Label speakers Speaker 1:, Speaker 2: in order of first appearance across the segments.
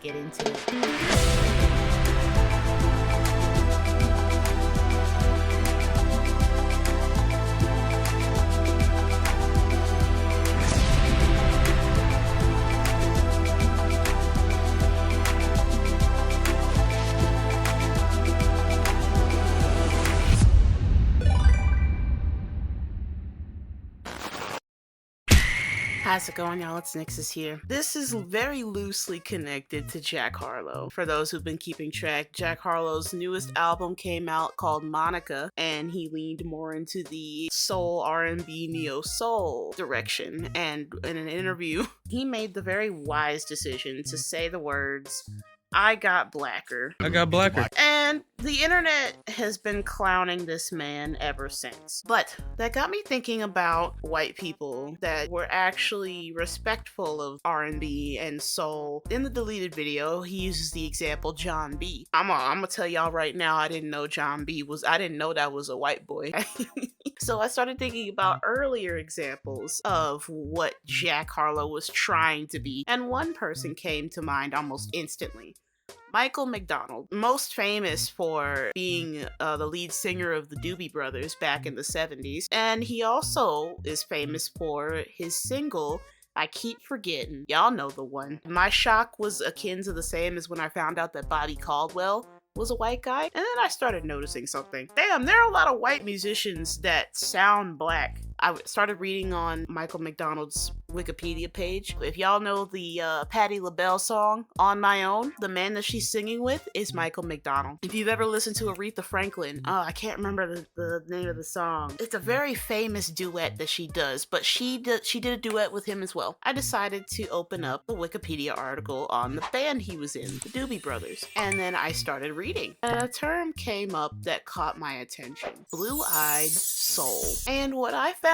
Speaker 1: get into it. How's it going, y'all? It's Nixus here. This is very loosely connected to Jack Harlow. For those who've been keeping track, Jack Harlow's newest album came out called Monica, and he leaned more into the soul, R&B, neo-soul direction. And in an interview, he made the very wise decision to say the words, "I got blacker."
Speaker 2: I got blacker.
Speaker 1: And the internet has been clowning this man ever since. But that got me thinking about white people that were actually respectful of R&B and soul. In the deleted video, he uses the example John B. I'm gonna tell y'all right now, I didn't know I didn't know that was a white boy. So I started thinking about earlier examples of what Jack Harlow was trying to be, and one person came to mind almost instantly. Michael McDonald, most famous for being the lead singer of the Doobie Brothers back in the 70s, and he also is famous for his single, I Keep Forgetting. Y'all know the one. My shock was akin to the same as when I found out that Bobby Caldwell was a white guy, and then I started noticing something. Damn, there are a lot of white musicians that sound black. I started reading on Michael McDonald's Wikipedia page. If y'all know the Patti LaBelle song, On My Own, the man that she's singing with is Michael McDonald. If you've ever listened to Aretha Franklin, I can't remember the name of the song. It's a very famous duet that she does, but she did a duet with him as well. I decided to open up a Wikipedia article on the band he was in, the Doobie Brothers, and then I started reading. And a term came up that caught my attention. Blue-eyed soul. And what I found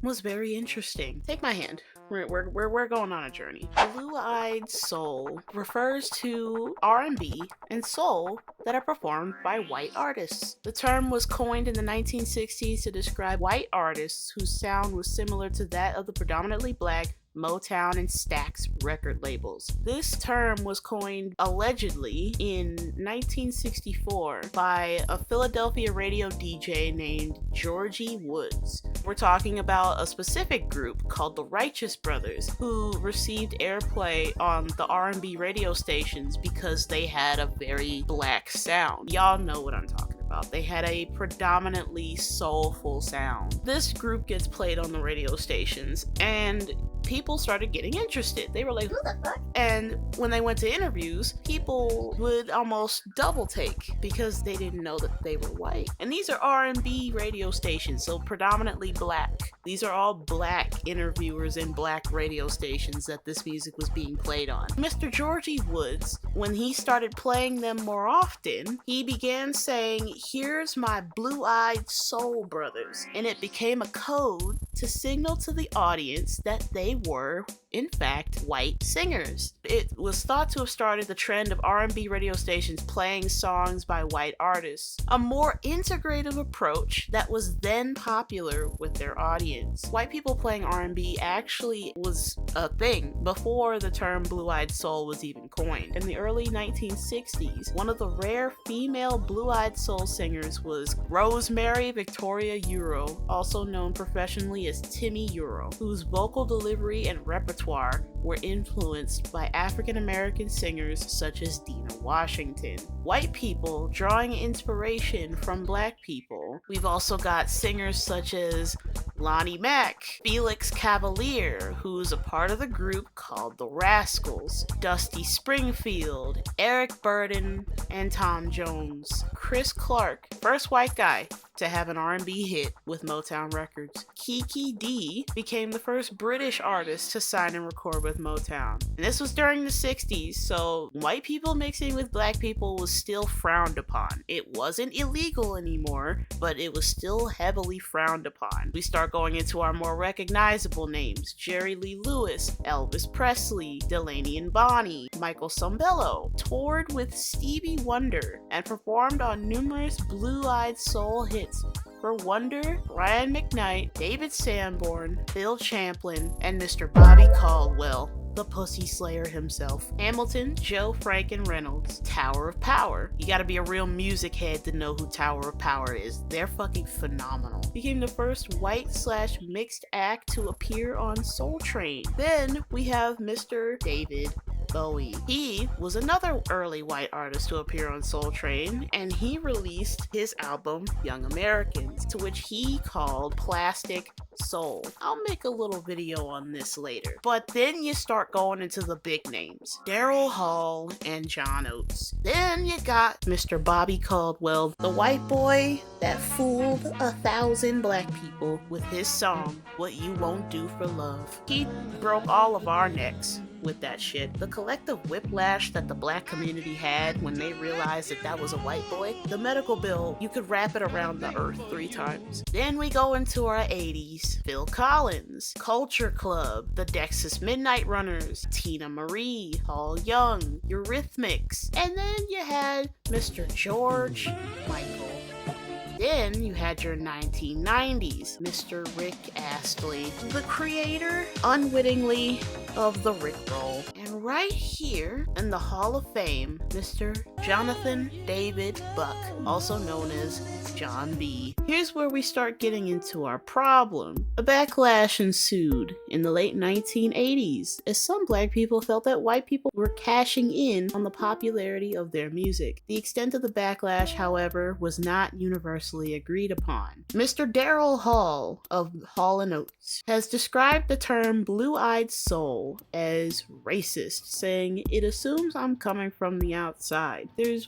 Speaker 1: was very interesting. Take my hand. We're going on a journey. Blue-eyed soul refers to R&B and soul that are performed by white artists. The term was coined in the 1960s to describe white artists whose sound was similar to that of the predominantly black Motown and Stax record labels. This term was coined allegedly in 1964 by a Philadelphia radio DJ named Georgie Woods. We're talking about a specific group called the Righteous Brothers, who received airplay on the R&B radio stations because they had a very black sound. Y'all know what I'm talking about. They had a predominantly soulful sound. This group gets played on the radio stations, and people started getting interested. They were like, "Who the fuck?" And when they went to interviews, people would almost double take because they didn't know that they were white. And these are R&B radio stations, so predominantly black. These are all black interviewers in black radio stations that this music was being played on. Mr. Georgie Woods, when he started playing them more often, he began saying, "Here's my blue-eyed soul brothers." And it became a code to signal to the audience that they were, in fact, white singers. It was thought to have started the trend of R&B radio stations playing songs by white artists, a more integrative approach that was then popular with their audience. White people playing R&B actually was a thing before the term blue-eyed soul was even coined. In the early 1960s, one of the rare female blue-eyed soul singers was Rosemary Victoria Euro, also known professionally as Timmy Euro, whose vocal delivery and repertoire were influenced by African American singers such as Dina Washington. White people drawing inspiration from black people. We've also got singers such as Lonnie Mack, Felix Cavalier, who's a part of the group called the Rascals, Dusty Springfield, Eric Burden, and Tom Jones. Chris Clark, first white guy to have an R&B hit with Motown Records. Kiki D became the first British artist to sign and record with Motown. And this was during the 60s, so white people mixing with black people was still frowned upon. It wasn't illegal anymore, but it was still heavily frowned upon. We start going into our more recognizable names: Jerry Lee Lewis, Elvis Presley, Delaney and Bonnie, Michael Sambello, toured with Stevie Wonder, and performed on numerous blue-eyed soul hits for Wonder, Brian McKnight, David Sanborn, Bill Champlin, and Mr. Bobby Caldwell. the Pussy Slayer himself. Hamilton, Joe, Frank, and Reynolds. Tower of Power. You gotta be a real music head to know who Tower of Power is. They're fucking phenomenal. Became the first white/mixed act to appear on Soul Train. Then we have Mr. David Bowie. He was another early white artist to appear on Soul Train, and he released his album Young Americans, to which he called Plastic Soul. I'll make a little video on this later. But then you start going into the big names. Daryl Hall and John Oates. Then you got Mr. Bobby Caldwell, the white boy that fooled 1,000 black people with his song, What You Won't Do for Love. He broke all of our necks with that shit. The collective whiplash that the black community had when they realized that that was a white boy, the medical bill, you could wrap it around the earth 3 times. Then we go into our 80s. Phil Collins, Culture Club, the Dexys Midnight Runners, Tina Marie, Paul Young, Eurythmics, and then you had Mr. George Michael. Then you had your 1990s, Mr. Rick Astley, the creator, unwittingly, of the Rickroll. And right here in the Hall of Fame, Mr. Jonathan David Buck, also known as John B. Here's where we start getting into our problem. A backlash ensued in the late 1980s, as some black people felt that white people were cashing in on the popularity of their music. The extent of the backlash, however, was not universally agreed upon. Mr. Daryl Hall of Hall & Oates has described the term blue-eyed soul as racist, saying it assumes I'm coming from the outside. There's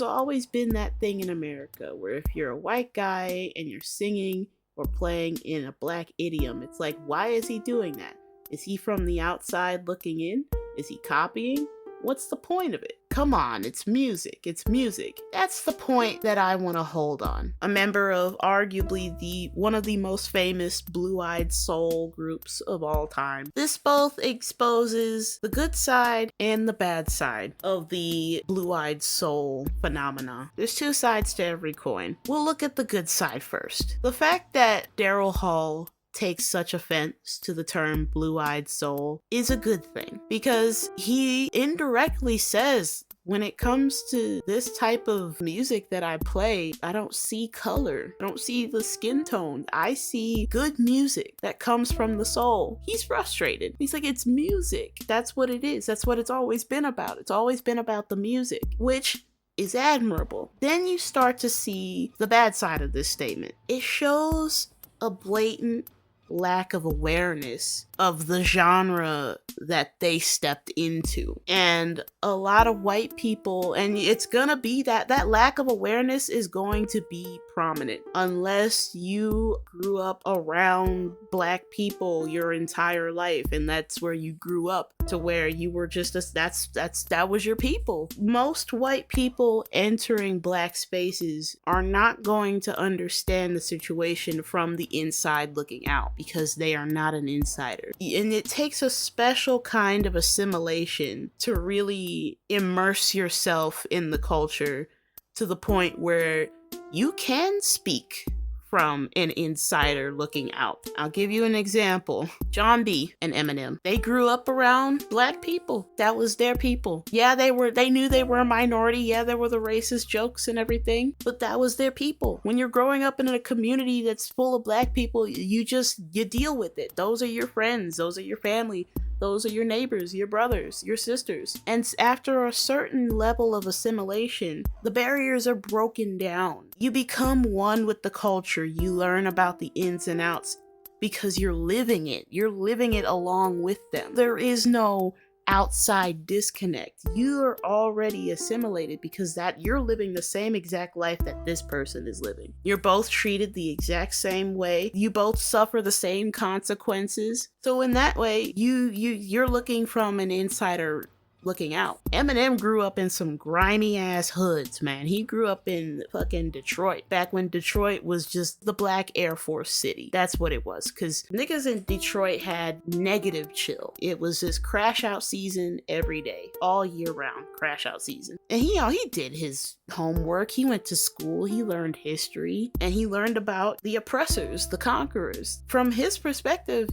Speaker 1: always been that thing in America where if you're a white guy and you're singing or playing in a black idiom, it's like, why is he doing that? Is he from the outside looking in? Is he copying? What's the point of it? Come on, it's music. It's music. That's the point that I want to hold on. A member of arguably one of the most famous blue-eyed soul groups of all time. This both exposes the good side and the bad side of the blue-eyed soul phenomena. There's 2 sides to every coin. We'll look at the good side first. The fact that Daryl Hall takes such offense to the term blue-eyed soul is a good thing, because he indirectly says, when it comes to this type of music that I play, I don't see color. I don't see the skin tone. I see good music that comes from the soul. He's frustrated. He's like, it's music. That's what it is. That's what it's always been about. It's always been about the music, which is admirable. Then you start to see the bad side of this statement. It shows a blatant lack of awareness of the genre that they stepped into. And a lot of white people, and it's gonna be that lack of awareness is going to be prominent unless you grew up around black people your entire life and that's where you grew up, to where you were just that was your people. Most white people entering black spaces are not going to understand the situation from the inside looking out, because they are not an insider. And it takes a special kind of assimilation to really immerse yourself in the culture to the point where you can speak from an insider looking out. I'll give you an example. John B. and Eminem. They grew up around black people. That was their people. Yeah, they knew they were a minority. Yeah, there were the racist jokes and everything, but that was their people. When you're growing up in a community that's full of black people, you deal with it. Those are your friends. Those are your family. Those are your neighbors, your brothers, your sisters. And after a certain level of assimilation, the barriers are broken down. You become one with the culture. You learn about the ins and outs because you're living it. You're living it along with them. There is no outside disconnect. You're already assimilated because that you're living the same exact life that this person is living. You're both treated the exact same way. You both suffer the same consequences. So in that way, you're looking from an insider looking out. Eminem grew up in some grimy ass hoods, man. He grew up in fucking Detroit, back when Detroit was just the Black Air Force city. That's what it was, because niggas in Detroit had negative chill. It was just crash out season every day, all year round, crash out season. And he did his homework. He went to school, he learned history, and he learned about the oppressors, the conquerors. From his perspective,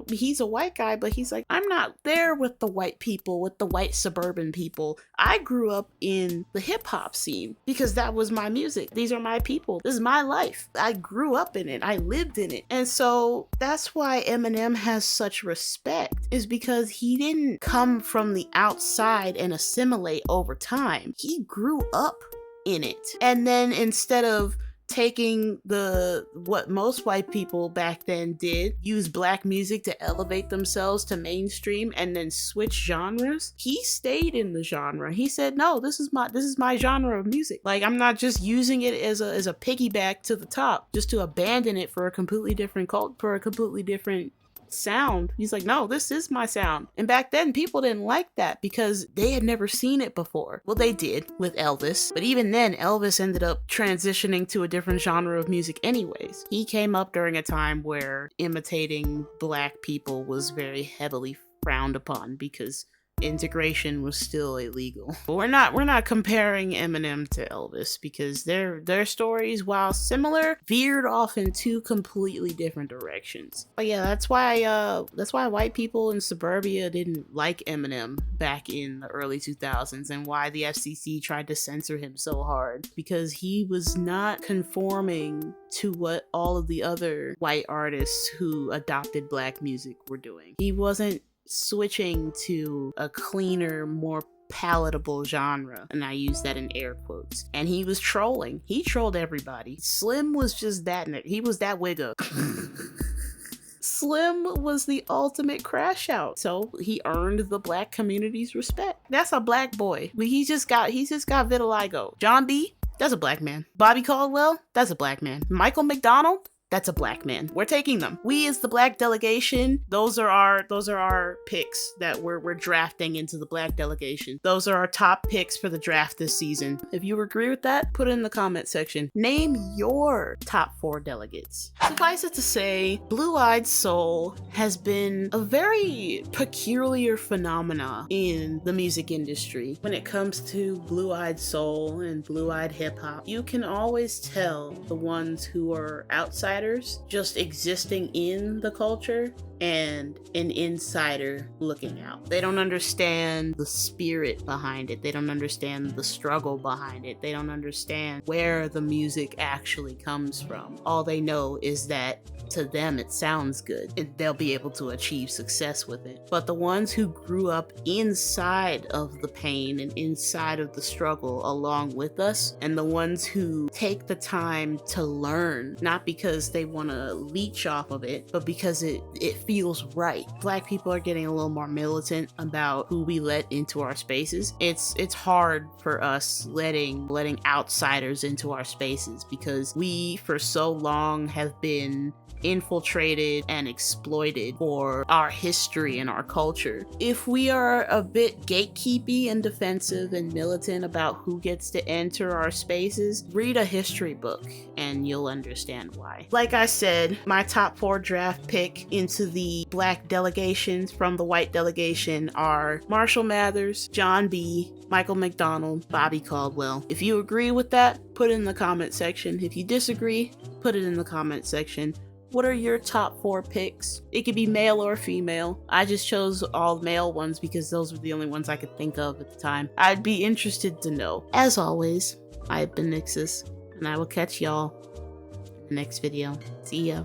Speaker 1: he's a white guy, but he's like, I'm not there with the white people, with the white suburban people. I grew up in the hip hop scene because that was my music. These are my people. This is my life. I grew up in it. I lived in it. And so that's why Eminem has such respect, is because he didn't come from the outside and assimilate over time. He grew up in it. And then instead of taking what most white people back then did, use black music to elevate themselves to mainstream and then switch genres, he stayed in the genre. He said, no, this is my genre of music. Like, I'm not just using it as a piggyback to the top, just to abandon it for a completely different sound. He's like, no, this is my sound. And back then people didn't like that because they had never seen it before. Well, they did with Elvis, but even then Elvis ended up transitioning to a different genre of music anyways. He came up during a time where imitating black people was very heavily frowned upon because integration was still illegal. But we're not comparing Eminem to Elvis because their stories, while similar, veered off in two completely different directions. But yeah, that's why white people in suburbia didn't like Eminem back in the early 2000s, and why the FCC tried to censor him so hard, because he was not conforming to what all of the other white artists who adopted black music were doing. He wasn't switching to a cleaner, more palatable genre, and I use that in air quotes. And he was trolling. He trolled everybody. Slim was just that. He was that wigger. Slim was the ultimate crash out, so he earned the black community's respect. That's a black boy. He's just got vitiligo. John B, that's a black man. Bobby Caldwell, that's a black man. Michael McDonald, that's a black man. We're taking them. We as the black delegation, those are our picks that we're drafting into the black delegation. Those are our top picks for the draft this season. If you agree with that, put it in the comment section. Name your top 4 delegates. Suffice it to say, Blue-Eyed Soul has been a very peculiar phenomena in the music industry. When it comes to Blue-Eyed Soul and Blue-Eyed Hip Hop, you can always tell the ones who are outsiders just existing in the culture and an insider looking out. They don't understand the spirit behind it. They don't understand the struggle behind it. They don't understand where the music actually comes from. All they know is that to them it sounds good. They'll be able to achieve success with it. But the ones who grew up inside of the pain and inside of the struggle along with us, and the ones who take the time to learn, not because they want to leech off of it, but because it feels right. Black people are getting a little more militant about who we let into our spaces. It's hard for us letting outsiders into our spaces because we for so long have been infiltrated and exploited for our history and our culture. If we are a bit gatekeepy and defensive and militant about who gets to enter our spaces, read a history book and you'll understand why. Like I said, my top 4 draft pick into the black delegations from the white delegation are Marshall Mathers, John B, Michael McDonald, Bobby Caldwell. If you agree with that, put it in the comment section. If you disagree, put it in the comment section. What are your top 4 picks? It could be male or female. I just chose all male ones because those were the only ones I could think of at the time. I'd be interested to know. As always, I've been Nixus, and I will catch y'all in the next video. See ya.